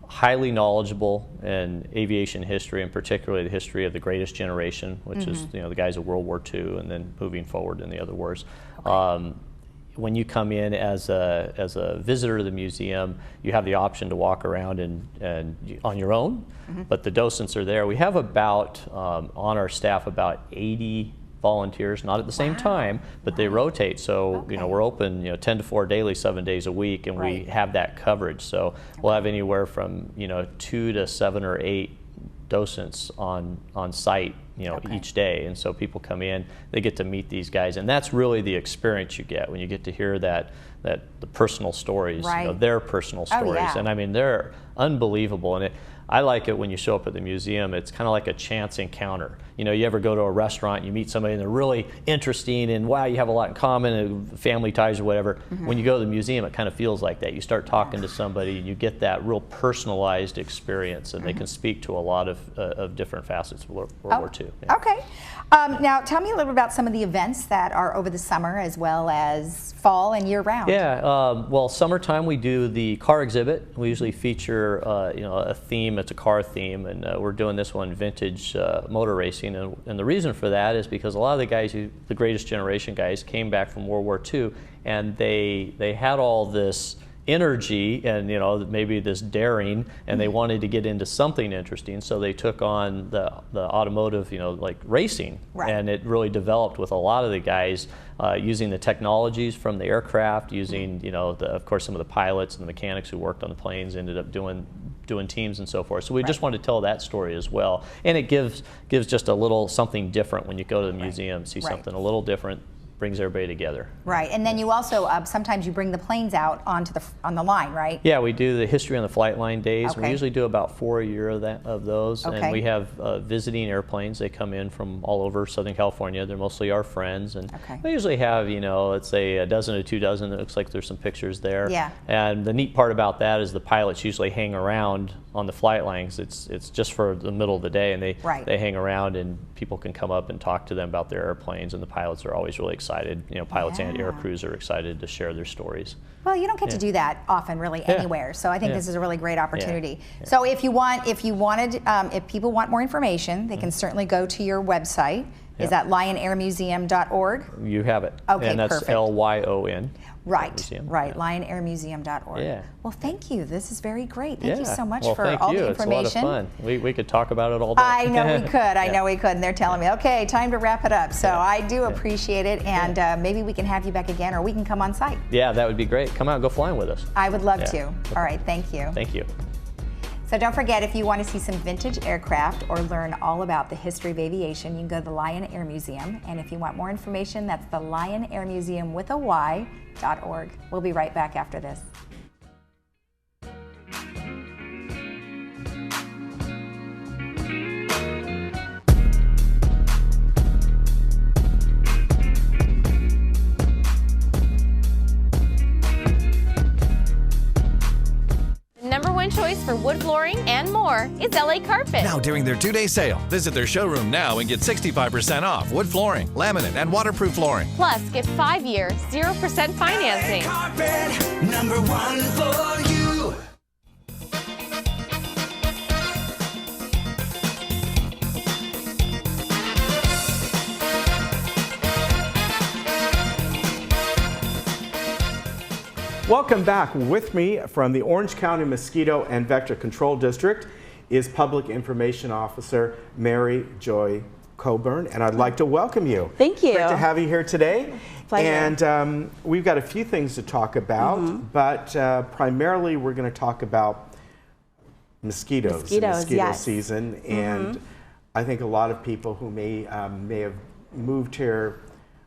highly knowledgeable in aviation history, and particularly the history of the greatest generation, which is, you know, the guys of World War II and then moving forward in the other wars. When you come in as a visitor to the museum, you have the option to walk around and on your own, but the docents are there. We have about, on our staff, about 80 volunteers, not at the same time, but they rotate. So, you know, we're open, you know, 10 to 4 daily, 7 days a week, and we have that coverage. So we'll have anywhere from, you know, 2 to 7 or 8 docents on site, you know, each day. And so people come in, they get to meet these guys, and that's really the experience you get when you get to hear the personal stories, you know, their personal stories. And I mean, they're unbelievable. And I like it when you show up at the museum. It's kind of like a chance encounter. You know, you ever go to a restaurant, you meet somebody and they're really interesting, and wow, you have a lot in common, family ties or whatever. When you go to the museum, it kind of feels like that. You start talking to somebody and you get that real personalized experience, and they can speak to a lot of different facets of World War II. Yeah. Okay. Now, tell me a little bit about some of the events that are over the summer as well as fall and year round. Yeah, well, summertime we do the car exhibit. We usually feature, you know, a theme. It's a car theme, and we're doing this one, vintage motor racing. And the reason for that is because a lot of the guys, the greatest generation guys, came back from World War II, and they had all this energy and, you know, maybe this daring, and they wanted to get into something interesting, so they took on the automotive, you know, like racing, and it really developed with a lot of the guys using the technologies from the aircraft, using, you know, of course some of the pilots and the mechanics who worked on the planes ended up doing teams and so forth. So we just want to tell that story as well, and it gives just a little something different when you go to the museum, see something a little different, brings everybody together. Right, and then you also, sometimes you bring the planes out on the line, right? Yeah, we do the history on the flight line days. We usually do about 4 a year of those, and we have visiting airplanes. They come in from all over Southern California. They're mostly our friends, and we usually have, you know, let's say a dozen or 2 dozen. It looks like there's some pictures there. Yeah. And the neat part about that is the pilots usually hang around on the flight lines. It's just for the middle of the day, and they hang around, and people can come up and talk to them about their airplanes, and the pilots are always really excited. You know, pilots and air crews are excited to share their stories. Well, you don't get to do that often, really, anywhere. So I think this is a really great opportunity. So if people want more information, they can certainly go to your website. Is that lionairmuseum.org? You have it. Okay, and that's perfect. LYON. Right, Museum. right, lionairmuseum.org. Yeah. Well, thank you. This is very great. Thank you so much well, for thank all you. the information. It's a lot of fun. We could talk about it all day. I know we could. I know we could. And they're telling me, okay, time to wrap it up. So I do appreciate it, and maybe we can have you back again, or we can come on site. Yeah, that would be great. Come out and go flying with us. I would love to. All right, thank you. Thank you. So don't forget, if you want to see some vintage aircraft or learn all about the history of aviation, you can go to the Lion Air Museum. And if you want more information, that's the Lion Air Museum with a Y.org. We'll be right back after this. #1 choice for wood flooring and more is LA Carpet. Now during their 2-day sale, visit their showroom now and get 65% off wood flooring, laminate, and waterproof flooring. Plus, get 5-year, 0% financing. LA Carpet, #1 for you. Welcome back. With me from the Orange County Mosquito and Vector Control District is Public Information Officer Mary Joy Coburn, and I'd like to welcome you. Thank you. Great to have you here today. Pleasure. And we've got a few things to talk about, but primarily we're going to talk about mosquitoes and mosquito season. And I think a lot of people who may have moved here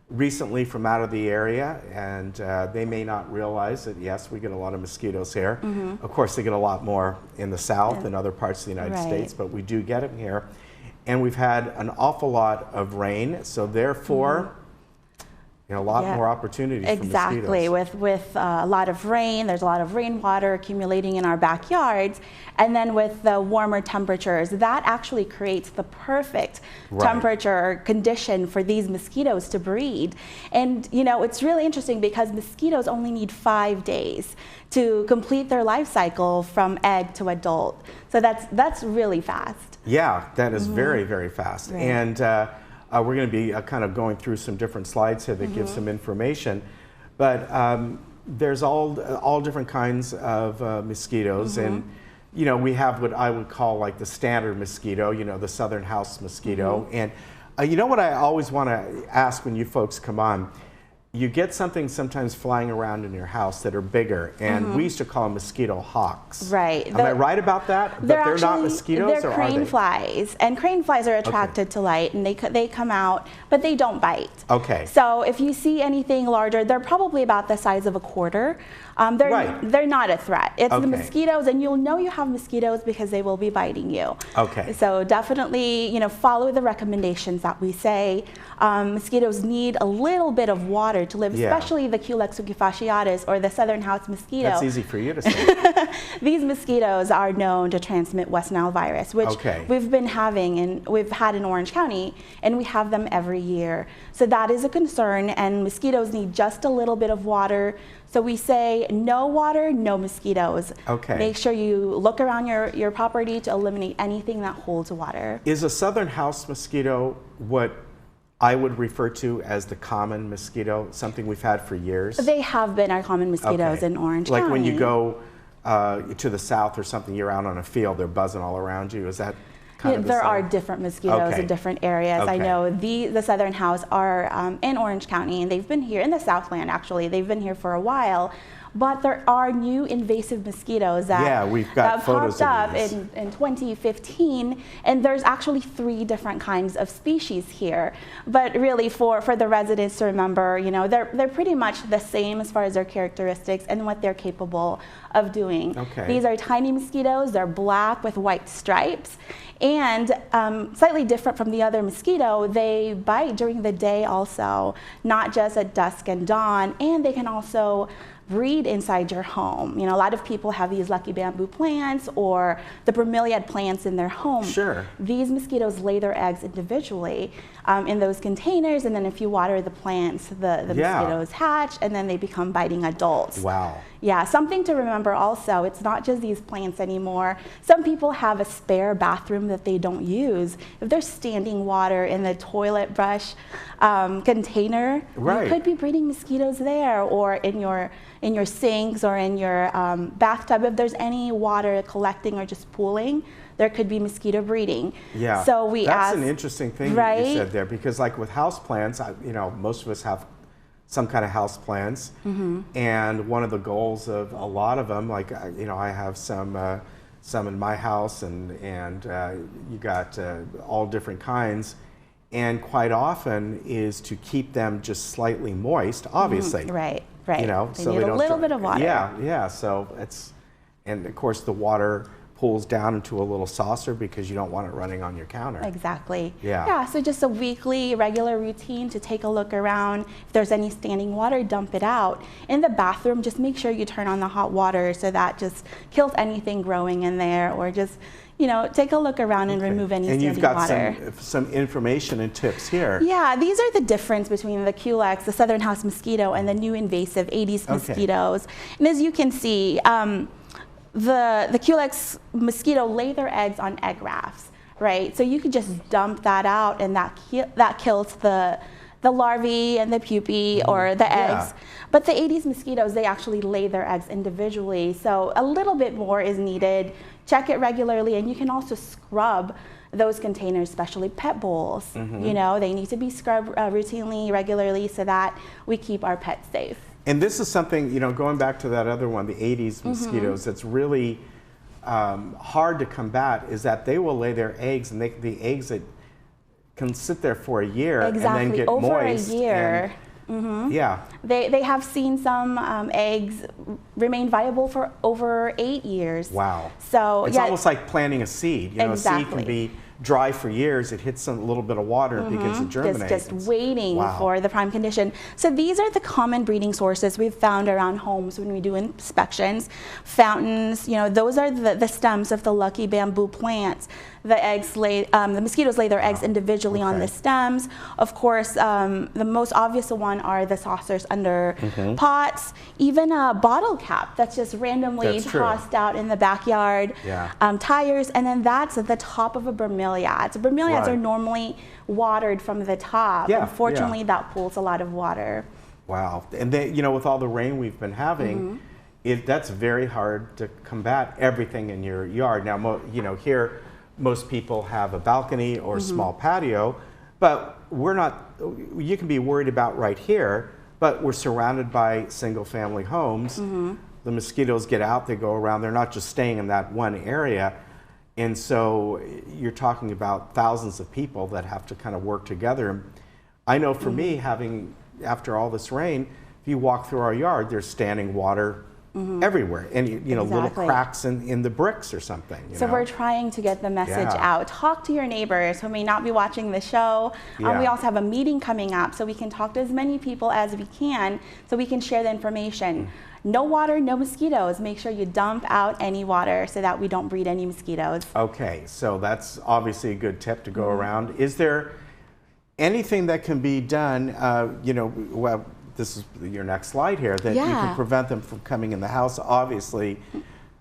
recently from out of the area, and they may not realize that, yes, we get a lot of mosquitoes here. Of course, they get a lot more in the south and other parts of the United States, but we do get them here. And we've had an awful lot of rain, so therefore, You know, a lot more opportunities for Exactly. mosquitoes. With a lot of rain, there's a lot of rainwater accumulating in our backyards. And then with the warmer temperatures, that actually creates the perfect temperature condition for these mosquitoes to breed. And, you know, it's really interesting because mosquitoes only need 5 days to complete their life cycle from egg to adult. So that's really fast. Yeah, that is very, very fast. Right. And we're going to be kind of going through some different slides here that give some information. But there's all different kinds of mosquitoes. And, you know, we have what I would call like the standard mosquito, you know, the southern house mosquito. And you know what I always want to ask when you folks come on? You get something sometimes flying around in your house that are bigger, and we used to call them mosquito hawks. Right. Am I right about that? But they're not mosquitoes, they're or crane are they? flies, and crane flies are attracted to light, and they come out, but they don't bite. Okay. So if you see anything larger, they're probably about the size of a quarter. They're not a threat. It's the mosquitoes, and you'll know you have mosquitoes because they will be biting you. Okay. So definitely, you know, follow the recommendations that we say. Mosquitoes need a little bit of water to live, especially the Culex fasciatus or the southern house mosquito. That's easy for you to say. These mosquitoes are known to transmit West Nile virus, which we've been having and we've had in Orange County, and we have them every year. So that is a concern, and mosquitoes need just a little bit of water. So we say no water, no mosquitoes. Okay. Make sure you look around your property to eliminate anything that holds water. Is a southern house mosquito what I would refer to as the common mosquito, something we've had for years? They have been our common mosquitoes in Orange County. Like when you go to the south or something, you're out on a field, they're buzzing all around you. Is that kind of the there same? are different mosquitoes in different areas. I know the southern house are in Orange County, and they've been here in the Southland. Actually, they've been here for a while. But there are new invasive mosquitoes that, we've got that photos popped of up these. in 2015, and there's actually 3 different kinds of species here. But really, for the residents to remember, you know, they're pretty much the same as far as their characteristics and what they're capable of doing. Okay. These are tiny mosquitoes. They're black with white stripes. And slightly different from the other mosquito, they bite during the day also, not just at dusk and dawn, and they can also breed inside your home. You know, a lot of people have these lucky bamboo plants or the bromeliad plants in their home. Sure. These mosquitoes lay their eggs individually in those containers, and then if you water the plants, the mosquitoes hatch, and then they become biting adults. Wow. Yeah, something to remember also, it's not just these plants anymore. Some people have a spare bathroom that they don't use. If there's standing water in the toilet brush container, you could be breeding mosquitoes there, or in your sinks or in your bathtub. If there's any water collecting or just pooling, there could be mosquito breeding. Yeah, so that's an interesting thing that you said there, because like with houseplants, you know, most of us have some kind of house plants, and one of the goals of a lot of them, like you know, I have some in my house, and you got all different kinds, and quite often is to keep them just slightly moist, obviously. Right. You know, They so need they a don't little bit of water. Yeah. So it's, and of course the water pools down into a little saucer because you don't want it running on your counter. Exactly. Yeah. So just a weekly, regular routine to take a look around. If there's any standing water, dump it out. In the bathroom, just make sure you turn on the hot water so that just kills anything growing in there, or just, you know, take a look around and remove any standing water. And you've got some information and tips here. Yeah, these are the difference between the Culex, the southern house mosquito, and the new invasive Aedes mosquitoes. And as you can see, the Culex mosquito lay their eggs on egg rafts, right? So you could just dump that out, and that kills the larvae and the pupae or the eggs. But the Aedes mosquitoes, they actually lay their eggs individually. So a little bit more is needed. Check it regularly, and you can also scrub those containers, especially pet bowls. You know, they need to be scrubbed routinely, regularly, so that we keep our pets safe. And this is something, you know, going back to that other one, the Aedes mosquitoes, that's really hard to combat, is that they will lay their eggs, and the eggs that can sit there for a year and then get over moist. A year. Yeah. They have seen some eggs remain viable for over 8 years. Wow. So it's almost like planting a seed. You know, a seed can be dry for years, it hits a little bit of water and begins to germinate. Just waiting Wow. for the prime condition. So these are the common breeding sources we've found around homes when we do inspections. Fountains, you know, those are the stems of the lucky bamboo plants. The eggs lay, the mosquitoes lay their eggs individually on the stems. Of course, the most obvious one are the saucers under pots, even a bottle cap that's just randomly tossed out in the backyard. Tires, and then that's at the top of a bromeliad. So bromeliads are normally watered from the top. Unfortunately, that pulls a lot of water. Wow. And they, you know, with all the rain we've been having, that's very hard to combat everything in your yard. Now, you know, here, most people have a balcony or a small patio, but we're not, you can be worried about right here, but we're surrounded by single family homes. The mosquitoes get out, they go around, they're not just staying in that one area. And so you're talking about thousands of people that have to kind of work together. I know for me, after all this rain, if you walk through our yard, there's standing water everywhere, and you know, little cracks in the bricks or something. So we're trying to get the message out. Talk to your neighbors who may not be watching the show. We also have a meeting coming up, so we can talk to as many people as we can, so we can share the information. No water, no mosquitoes. Make sure you dump out any water so that we don't breed any mosquitoes. Okay, so that's obviously a good tip to go around. Is there anything that can be done, you know, well, this is your next slide here, that you can prevent them from coming in the house? Obviously,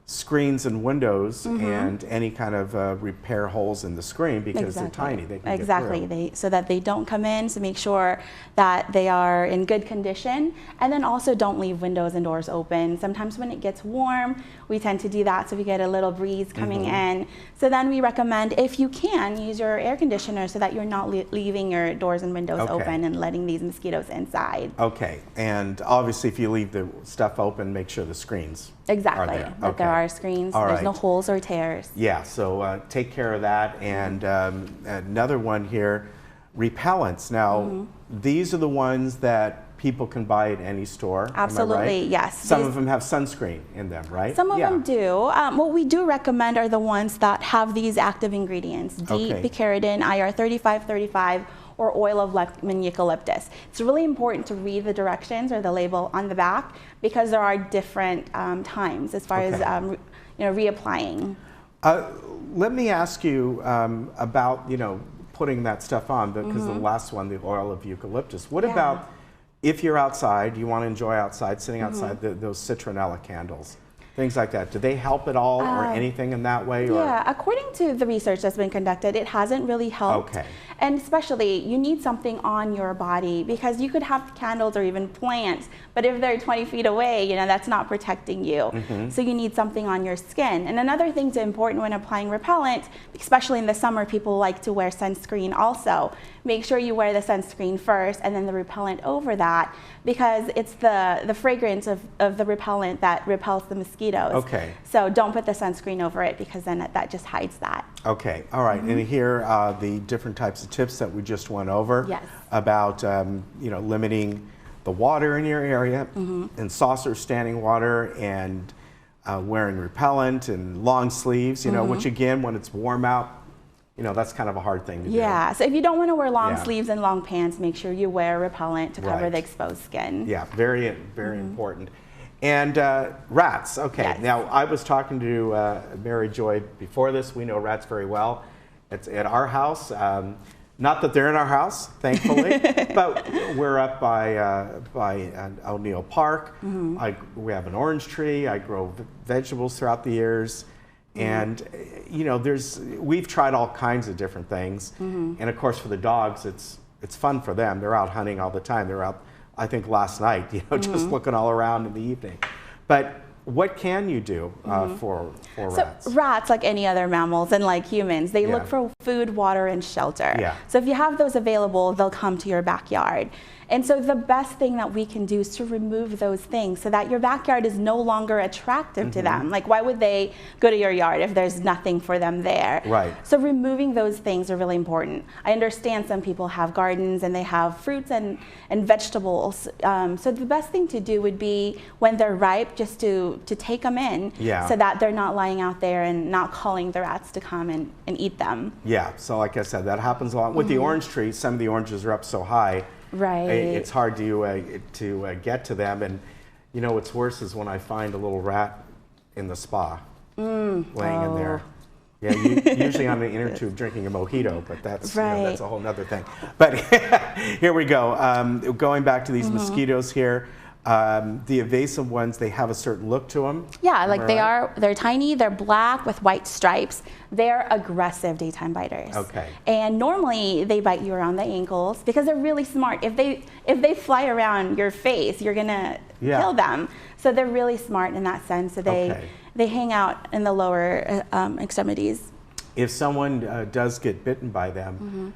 screens and windows and any kind of repair holes in the screen, because they're tiny. They can get through. So that they don't come in, so make sure that they are in good condition, and then also don't leave windows and doors open. Sometimes when it gets warm, we tend to do that so we get a little breeze coming in. So then we recommend, if you can, use your air conditioner so that you're not leaving your doors and windows open and letting these mosquitoes inside. Okay, and obviously if you leave the stuff open, make sure the screens are there. That there are screens, there's no holes or tears. Yeah, so take care of that. And another one here, repellents. Now, these are the ones that people can buy at any store. Absolutely, yes. Some of them have sunscreen in them, right? Some of them do. What we do recommend are the ones that have these active ingredients, D-picaridin, IR 3535, or oil of lemon eucalyptus. It's really important to read the directions or the label on the back, because there are different times as far as you know, reapplying. Let me ask you about, you know, putting that stuff on, because the last one, the oil of eucalyptus. What about if you're outside, you want to enjoy outside, sitting outside, those citronella candles? Things like that. Do they help at all or anything in that way? Yeah, according to the research that's been conducted, it hasn't really helped. And especially, you need something on your body, because you could have candles or even plants, but if they're 20 feet away, you know, that's not protecting you. So you need something on your skin. And another thing that's important when applying repellent, especially in the summer, people like to wear sunscreen also. Make sure you wear the sunscreen first and then the repellent over that, because it's the fragrance of the repellent that repels the mosquitoes. So don't put the sunscreen over it, because then that just hides that. Okay, all right. And here are the different types of tips that we just went over about you know, limiting the water in your area, and saucer standing water, and wearing repellent and long sleeves, you know, which again, when it's warm out, you know, that's kind of a hard thing to do. Yeah, so if you don't want to wear long sleeves and long pants, make sure you wear repellent to cover the exposed skin. Yeah, very, very important. And rats, now I was talking to Mary Joy before this. We know rats very well. It's at our house. Not that they're in our house, thankfully, but we're up by O'Neill Park. We have an orange tree. I grow vegetables throughout the years. And you know, we've tried all kinds of different things. And of course, for the dogs, it's fun for them. They're out hunting all the time. They're out, I think last night, you know, just looking all around in the evening. But what can you do for rats? So rats, like any other mammals and like humans, they look for food, water, and shelter. So if you have those available, they'll come to your backyard. And so the best thing that we can do is to remove those things so that your backyard is no longer attractive to them. Like, why would they go to your yard if there's nothing for them there? Right. So removing those things are really important. I understand some people have gardens and they have fruits and vegetables. So the best thing to do would be when they're ripe, just to take them in so that they're not lying out there and not calling the rats to come and eat them. Yeah, so like I said, that happens a lot. With the orange trees, some of the oranges are up so high, it's hard to get to them. And you know what's worse is when I find a little rat in the spa laying in there. Yeah, usually I'm in the inner tube drinking a mojito, but that's that's a whole nother thing. But here we go. Going back to these mosquitoes here. The invasive ones, they have a certain look to them. Yeah, like they're tiny, they're black with white stripes. They're aggressive daytime biters. Okay. And normally they bite you around the ankles because they're really smart. If they fly around your face, you're gonna kill them. So they're really smart in that sense. So they hang out in the lower extremities. If someone does get bitten by them,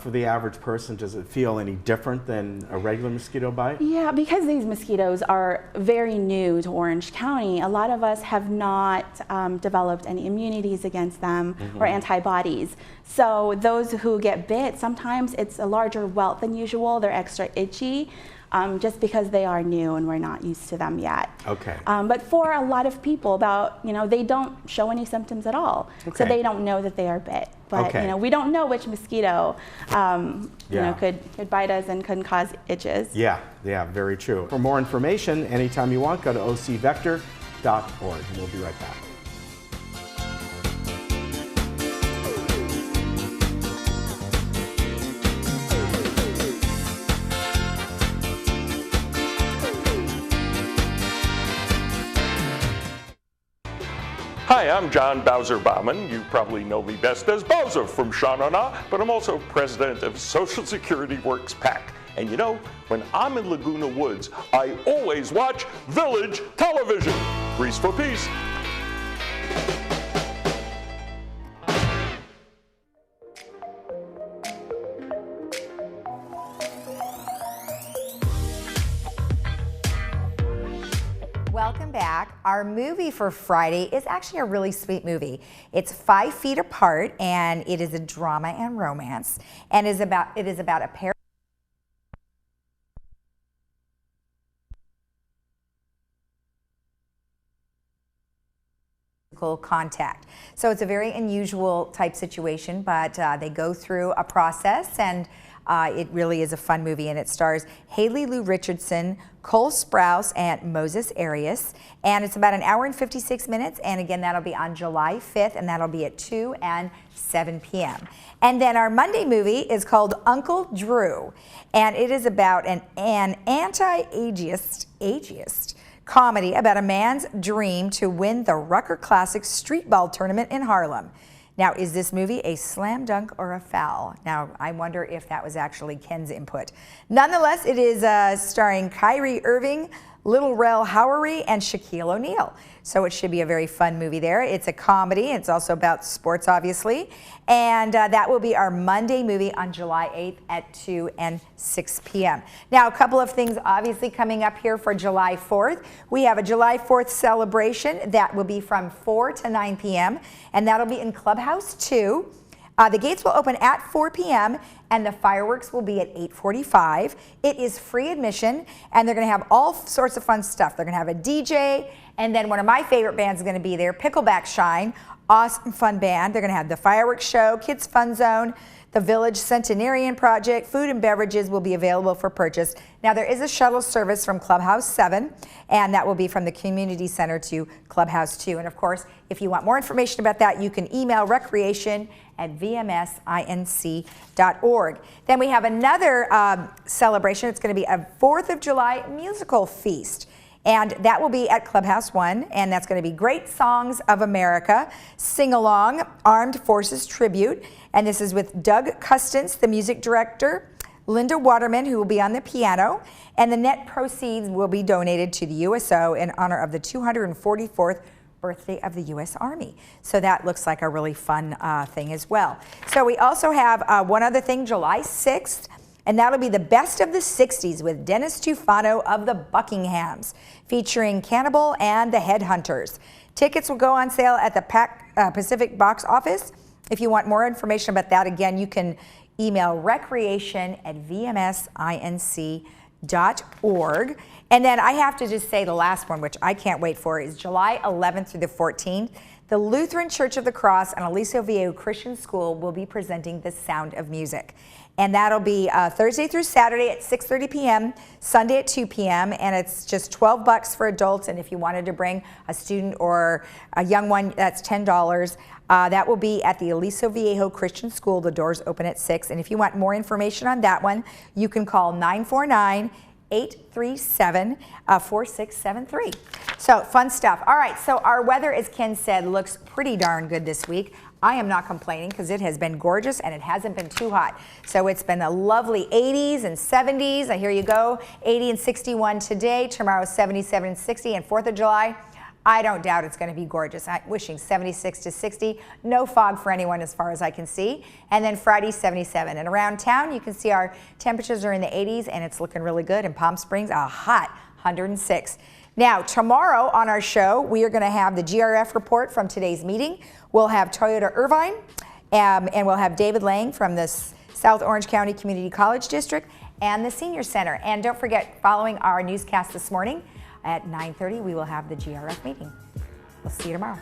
for the average person, does it feel any different than a regular mosquito bite? Yeah, because these mosquitoes are very new to Orange County, a lot of us have not developed any immunities against them or antibodies. So those who get bit, sometimes it's a larger welt than usual. They're extra itchy. Just because they are new and we're not used to them yet. Okay. But for a lot of people, they don't show any symptoms at all, so they don't know that they are bit. But we don't know which mosquito could bite us and could cause itches. Yeah, very true. For more information, anytime you want, go to ocvector.org, and we'll be right back. Hi, I'm John Bowser Bauman. You probably know me best as Bowser from Sha-Na-Na, but I'm also president of Social Security Works PAC. And you know, when I'm in Laguna Woods, I always watch Village television. Grease for peace. Welcome back. Our movie for Friday is actually a really sweet movie. It's 5 Feet Apart, and it is a drama and romance, and it is about a pair contact. So it's a very unusual type situation, but they go through a process, and it really is a fun movie, and it stars Haley Lou Richardson, Cole Sprouse, and Moses Arias, and it's about 1 hour and 56 minutes, and again, that'll be on July 5th, and that'll be at 2 and 7 p.m. And then our Monday movie is called Uncle Drew, and it is about an anti-ageist comedy about a man's dream to win the Rucker Classic Streetball Tournament in Harlem. Now, is this movie a slam dunk or a foul? Now, I wonder if that was actually Ken's input. Nonetheless, it is starring Kyrie Irving, Little Rel Howery, and Shaquille O'Neal. So it should be a very fun movie there. It's a comedy. It's also about sports, obviously. And that will be our Monday movie on July 8th at 2 and 6 p.m. Now, a couple of things obviously coming up here for July 4th. We have a July 4th celebration that will be from 4 to 9 p.m. and that'll be in Clubhouse 2. The gates will open at 4 p.m. and the fireworks will be at 8:45. It is free admission, and they're going to have all sorts of fun stuff. They're going to have a DJ, and then one of my favorite bands is going to be there, Pickleback Shine. Awesome fun band. They're going to have the fireworks show, Kids Fun Zone, the Village Centenarian Project. Food and beverages will be available for purchase. Now, there is a shuttle service from Clubhouse 7, and that will be from the Community Center to Clubhouse 2. And of course, if you want more information about that, you can email recreation@vmsinc.org. Then we have another celebration. It's going to be a 4th of July musical feast. And that will be at Clubhouse 1, and that's going to be Great Songs of America, Sing-Along, Armed Forces Tribute. And this is with Doug Custance, the music director, Linda Waterman, who will be on the piano, and the net proceeds will be donated to the USO in honor of the 244th birthday of the U.S. Army. So that looks like a really fun thing as well. So we also have one other thing, July 6th. And that'll be the best of the 60s with Dennis Tufano of the Buckinghams, featuring Cannibal and the Headhunters. Tickets will go on sale at the Pacific box office. If you want more information about that, again, you can email recreation@vmsinc.org. And then I have to just say the last one, which I can't wait for, is July 11th through the 14th. The Lutheran Church of the Cross and Aliso Viejo Christian School will be presenting The Sound of Music. And that'll be Thursday through Saturday at 6:30 p.m., Sunday at 2 p.m., and it's just $12 for adults. And if you wanted to bring a student or a young one, that's $10. That will be at the Aliso Viejo Christian School. The doors open at 6. And if you want more information on that one, you can call 949-837-4673. So fun stuff. All right, so our weather, as Ken said, looks pretty darn good this week. I am not complaining because it has been gorgeous and it hasn't been too hot. So it's been a lovely 80s and 70s. Here you go, 80 and 61 today. Tomorrow 77 and 60, and 4th of July, I don't doubt it's going to be gorgeous. I'm wishing 76 to 60. No fog for anyone as far as I can see. And then Friday 77. And around town, you can see our temperatures are in the 80s and it's looking really good. In Palm Springs, a hot 106. Now, tomorrow on our show, we are going to have the GRF report from today's meeting. We'll have Toyota Irvine, and we'll have David Lang from the South Orange County Community College District and the Senior Center. And don't forget, following our newscast this morning at 9:30, we will have the GRF meeting. We'll see you tomorrow.